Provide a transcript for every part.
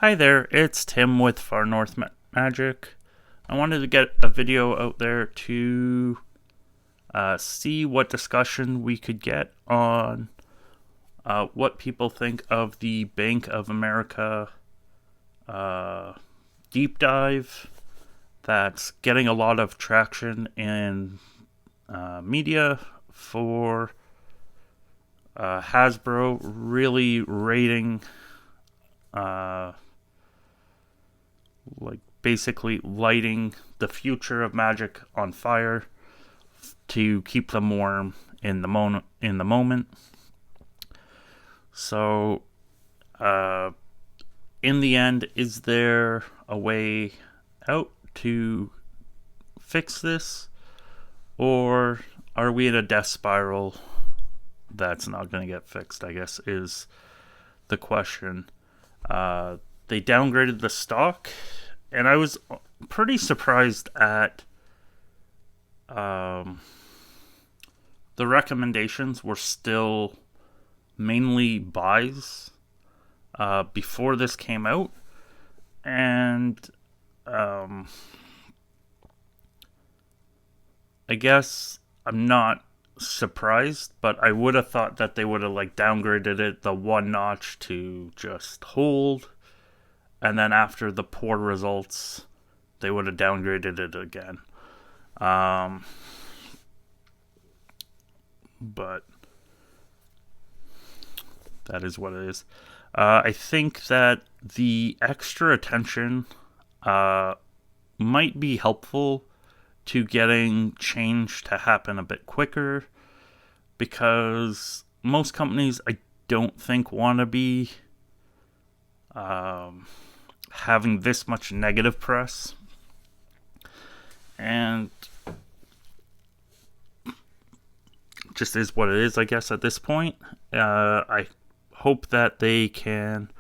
Hi there, it's Tim with Far North Magic. I wanted to get a video out there to see what discussion we could get on what people think of the Bank of America deep dive that's getting a lot of traction in media for Hasbro really rating basically lighting the future of Magic on fire to keep them warm in the moment. So, in the end, is there a way out to fix this, or are we in a death spiral that's not going to get fixed? I guess is the question. They downgraded the stock, and I was pretty surprised at the recommendations were still mainly buys before this came out, and I guess I'm not surprised, but I would have thought that they would have downgraded it the one notch to just hold, and then after the poor results they would have downgraded it again. But that is what it is. I think that the extra attention might be helpful to getting change to happen a bit quicker, because most companies I don't think want to be having this much negative press, and just is what it is, I guess, at this point. I hope that they can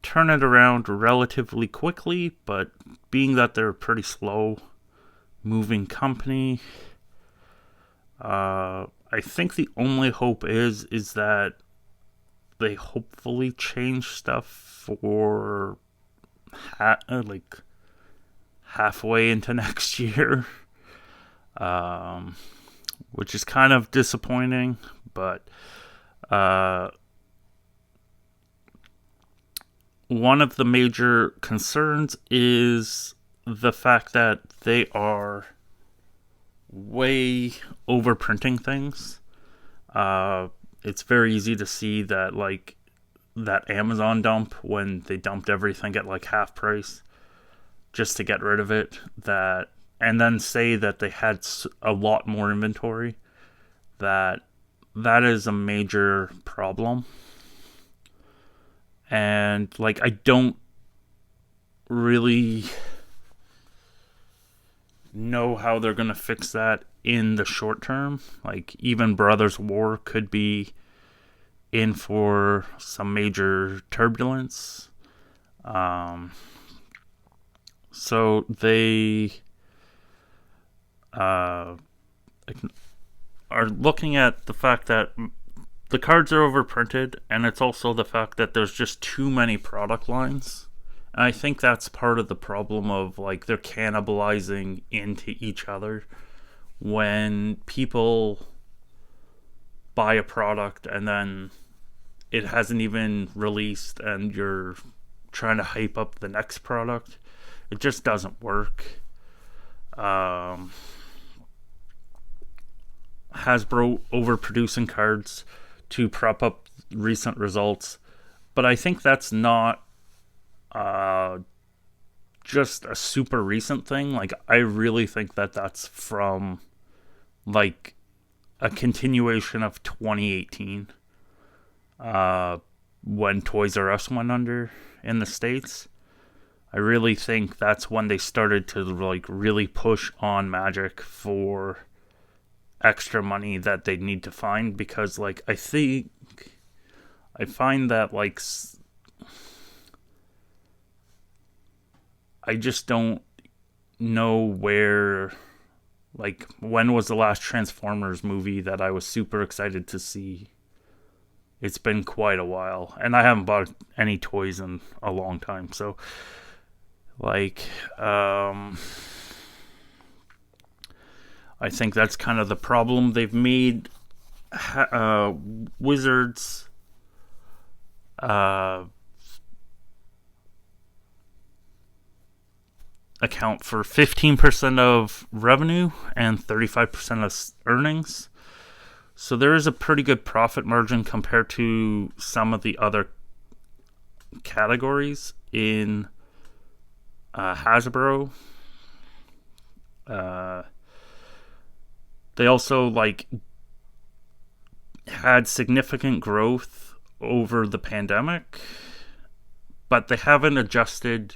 turn it around relatively quickly, but being that they're a pretty slow moving company, I think the only hope is that they hopefully change stuff for halfway into next year, which is kind of disappointing, but one of the major concerns is the fact that they are way overprinting things. It's very easy to see that that Amazon dump, when they dumped everything at half price just to get rid of it, that, and then say that they had a lot more inventory, that is a major problem. And I don't really know how they're going to fix that in the short term. Even Brothers War could be in for some major turbulence. So they are looking at the fact that the cards are overprinted, and it's also the fact that there's just too many product lines. And I think that's part of the problem of they're cannibalizing into each other. When people buy a product and then it hasn't even released and you're trying to hype up the next product, it just doesn't work. Hasbro overproducing cards to prop up recent results, but I think that's not just a super recent thing. I really think that that's from a continuation of 2018, when Toys R Us went under in the States. I really think that's when they started to really push on Magic for extra money that they need to find, because I find that I just don't know where, when was the last Transformers movie that I was super excited to see? it's been quite a while, and I haven't bought any toys in a long time. So, like, I think that's kind of the problem. They've made Wizards account for 15% of revenue and 35% of earnings. So there is a pretty good profit margin compared to some of the other categories in Hasbro. They also had significant growth over the pandemic, but they haven't adjusted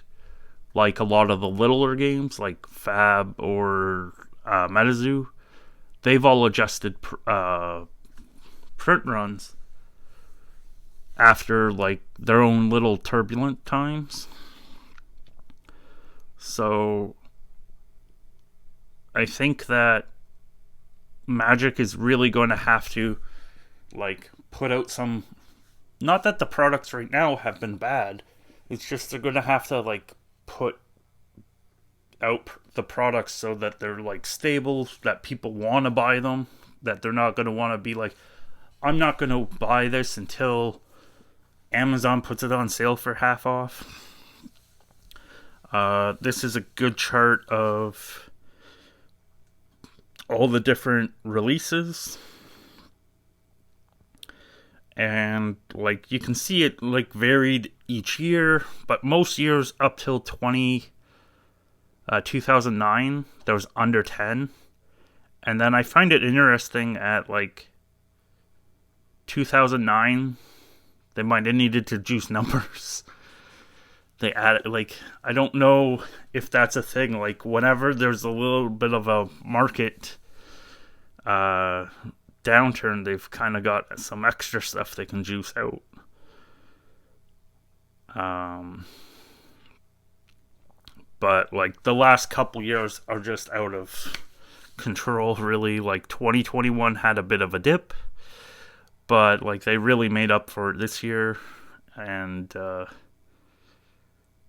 like a lot of the littler games like Fab or MetaZoo. They've all adjusted print runs after like their own little turbulent times. So I think that Magic is really going to have to like put out some, not that the products right now have been bad, it's just they're going to have to like put out the products so that they're like stable, that people want to buy them, that they're not going to want to be like, I'm not going to buy this until Amazon puts it on sale for half off. This is a good chart of all the different releases, and like you can see it like varied each year, but most years up till 2009 there was under 10. And then I find it interesting at like 2009 they might have needed to juice numbers. They added, like, I don't know if that's a thing. Like, whenever there's a little bit of a market downturn, they've kind of got some extra stuff they can juice out. But, like, the last couple years are just out of control, really. Like, 2021 had a bit of a dip, but, like, they really made up for it this year. And,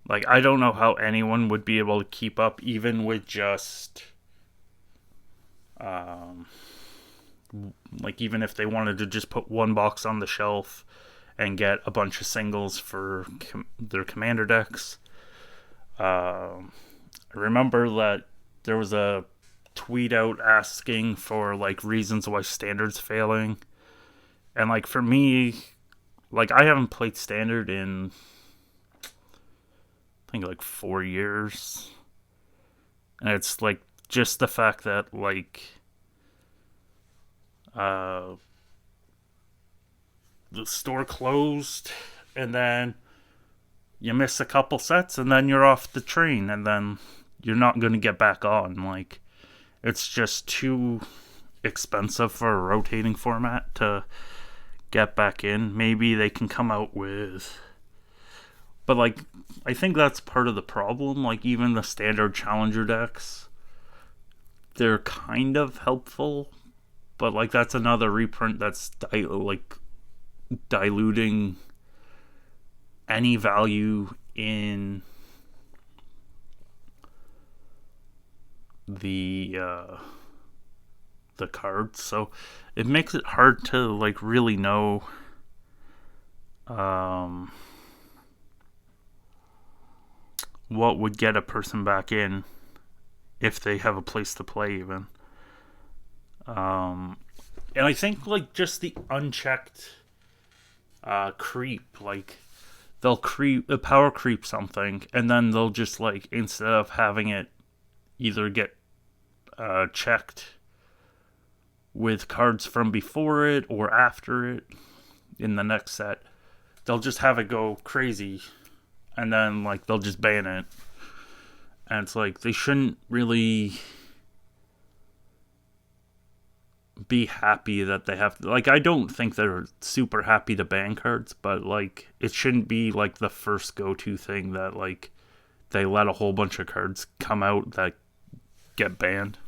like, I don't know how anyone would be able to keep up even with just, like, even if they wanted to just put one box on the shelf and get a bunch of singles for their commander decks. I remember that there was a tweet out asking for, like, reasons why Standard's failing. And, like, for me, like, I haven't played Standard in I think like 4 years, and it's like just the fact that like the store closed, and then you miss a couple sets, and then you're off the train, and then you're not going to get back on. Like, it's just too expensive for a rotating format to get back in. Maybe they can come out with, but like, I think that's part of the problem. Like, even the standard challenger decks, they're kind of helpful, but like that's another reprint that's diluting any value in the cards. So it makes it hard to like really know what would get a person back in if they have a place to play even. And I think like just the unchecked creep, like they'll power creep something, and then they'll just like, instead of having it either get checked with cards from before it or after it in the next set, they'll just have it go crazy, and then like they'll just ban it. And it's like, they shouldn't really be happy that they have to, like, I don't think they're super happy to ban cards, but like it shouldn't be like the first go-to thing that like they let a whole bunch of cards come out that get banned.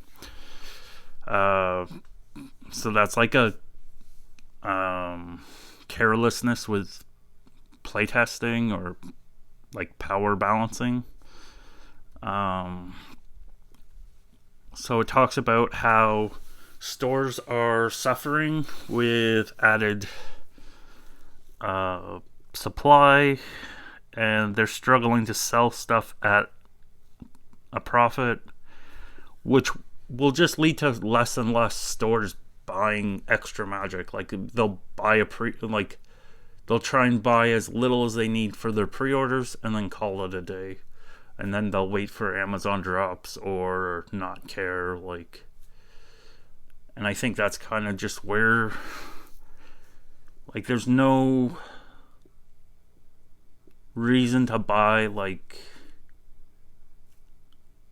So that's like a carelessness with playtesting or like power balancing. So it talks about how stores are suffering with added supply, and they're struggling to sell stuff at a profit, which will just lead to less and less stores buying extra Magic. Like they'll buy they'll try and buy as little as they need for their pre-orders and then call it a day, and then they'll wait for Amazon drops or not care. And I think that's kind of just where, like, there's no reason to buy, like,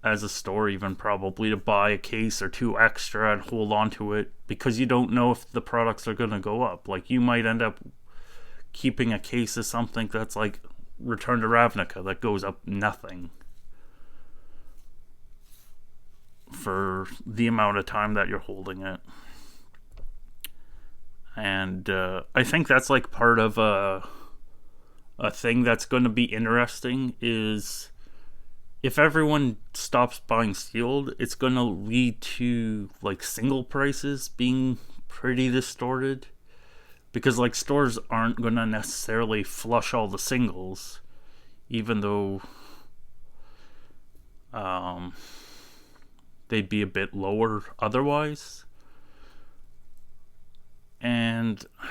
as a store even, probably to buy a case or two extra and hold on to it, because you don't know if the products are going to go up. Like, you might end up keeping a case of something that's like Return to Ravnica that goes up nothing for the amount of time that you're holding it. And I think that's like part of a thing that's going to be interesting is if everyone stops buying sealed, it's going to lead to like single prices being pretty distorted, because like stores aren't going to necessarily flush all the singles, even though they'd be a bit lower otherwise. And I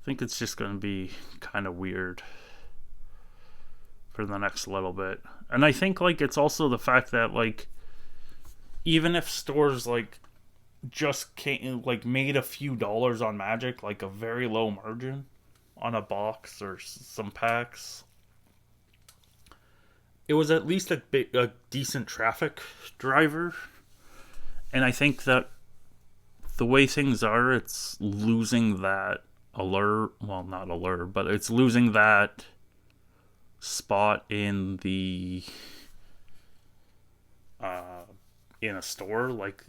think it's just going to be kind of weird for the next little bit. And I think like it's also the fact that like even if stores like just made a few dollars on Magic, like a very low margin on a box or some packs, it was at least a decent traffic driver. And I think that the way things are, it's losing that allure. Well, not allure, but it's losing that spot in the in a store. Like,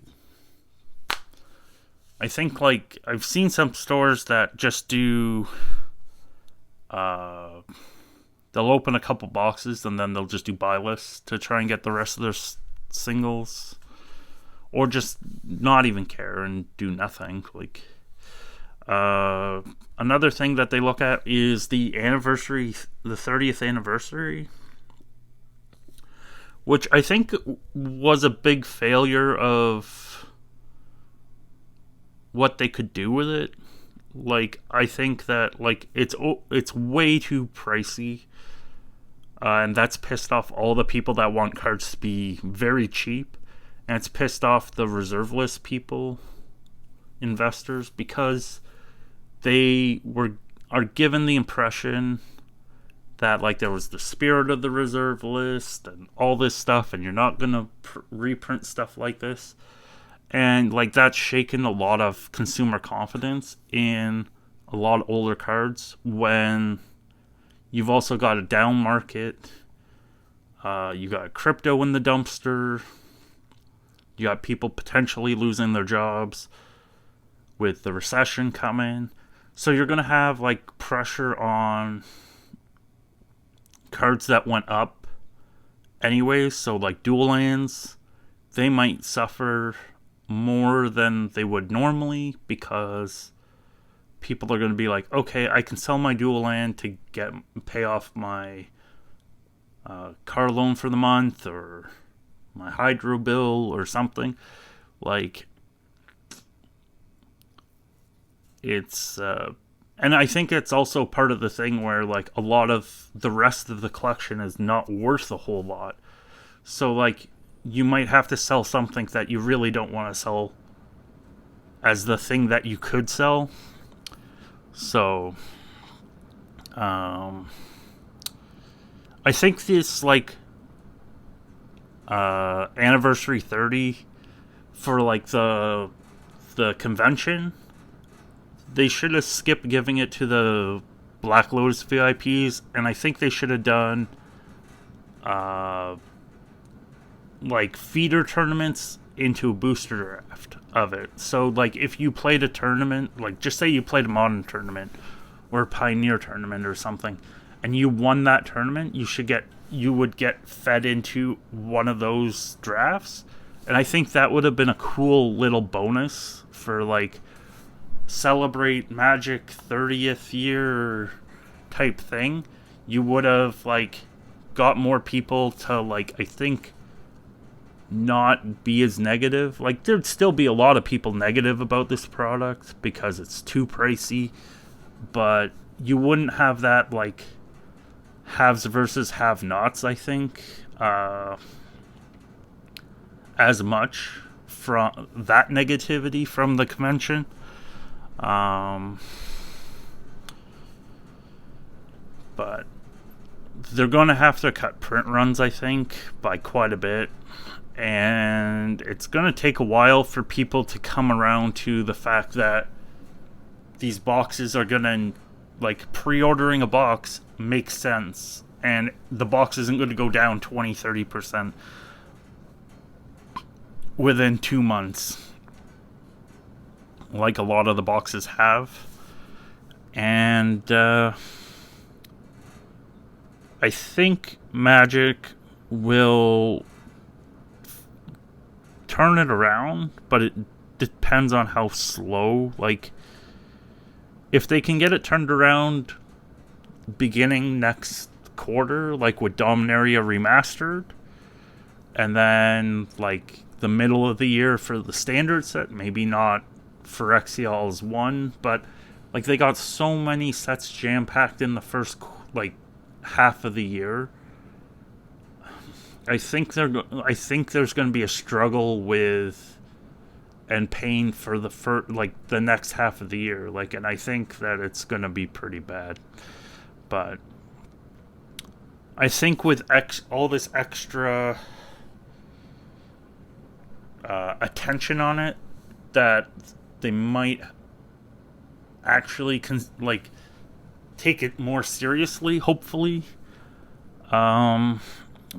I think like I've seen some stores that just do they'll open a couple boxes and then they'll just do buy lists to try and get the rest of their singles, or just not even care and do nothing. Like another thing that they look at is the anniversary, the 30th anniversary, which I think was a big failure of what they could do with it. Like, I think that like it's way too pricey, and that's pissed off all the people that want cards to be very cheap, and it's pissed off the reserve list people, investors, because they are given the impression that like there was the spirit of the reserve list and all this stuff, and you're not gonna reprint stuff like this. And like that's shaken a lot of consumer confidence in a lot of older cards, when you've also got a down market, you got crypto in the dumpster, you got people potentially losing their jobs with the recession coming. So you're going to have like pressure on cards that went up anyways. So like dual lands, they might suffer more than they would normally, because people are going to be like, okay, I can sell my dual land to pay off my car loan for the month, or my hydro bill or something. Like, it's and I think it's also part of the thing where like a lot of the rest of the collection is not worth a whole lot. So like you might have to sell something that you really don't want to sell as the thing that you could sell. So I think this like anniversary 30 for like the convention, they should have skipped giving it to the Black Lotus VIPs, and I think they should have done like feeder tournaments into a booster draft of it. So, like, if you played a tournament, like, just say you played a Modern tournament or a Pioneer tournament or something, and you won that tournament, you would get fed into one of those drafts. And I think that would have been a cool little bonus for, like, celebrate Magic 30th year type thing. You would have, like, got more people to, like, I think, not be as negative. Like, there'd still be a lot of people negative about this product because it's too pricey, but you wouldn't have that, like, haves versus have-nots, I think, as much from that negativity from the convention. But they're going to have to cut print runs, I think, by quite a bit. And it's going to take a while for people to come around to the fact that these boxes are going to, like, pre-ordering a box makes sense. And the box isn't going to go down 20-30% within 2 months, like a lot of the boxes have. And I think Magic will turn it around, but it depends on how slow. Like, if they can get it turned around beginning next quarter, like with Dominaria Remastered, and then, like, the middle of the year for the standard set, maybe not for Exiles 1, but, like, they got so many sets jam-packed in the first, like, half of the year. I think there's going to be a struggle with and paying for the next half of the year. Like, and I think that it's going to be pretty bad. But I think with all this extra attention on it, that they might actually take it more seriously, hopefully.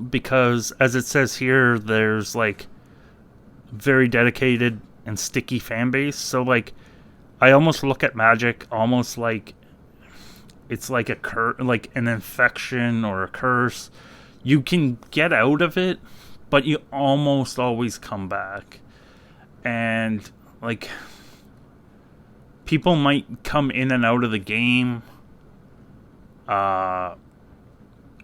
Because, as it says here, there's, like, very dedicated and sticky fan base. So, like, I almost look at Magic almost like it's like like an infection or a curse. You can get out of it, but you almost always come back. And, like, people might come in and out of the game.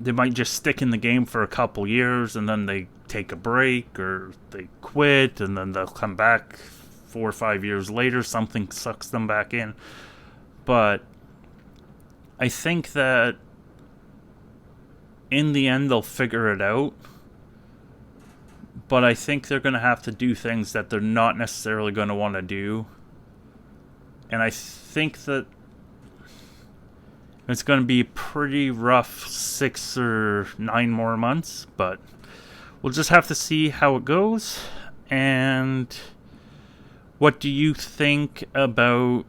They might just stick in the game for a couple years, and then they take a break, or they quit, and then they'll come back 4 or 5 years later. Something sucks them back in. But I think that in the end they'll figure it out. But I think they're going to have to do things that they're not necessarily going to want to do. And I think that it's going to be pretty rough 6 or 9 more months, but we'll just have to see how it goes. And what do you think about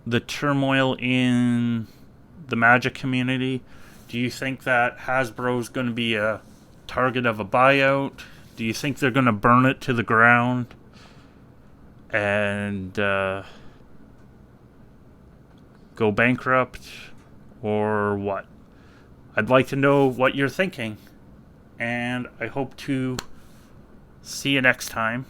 the turmoil in the Magic community? Do you think that Hasbro is going to be a target of a buyout? Do you think they're going to burn it to the ground and go bankrupt, or what? I'd like to know what you're thinking, and I hope to see you next time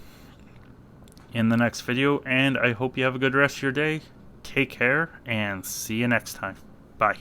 in the next video, and I hope you have a good rest of your day. Take care, and see you next time. Bye.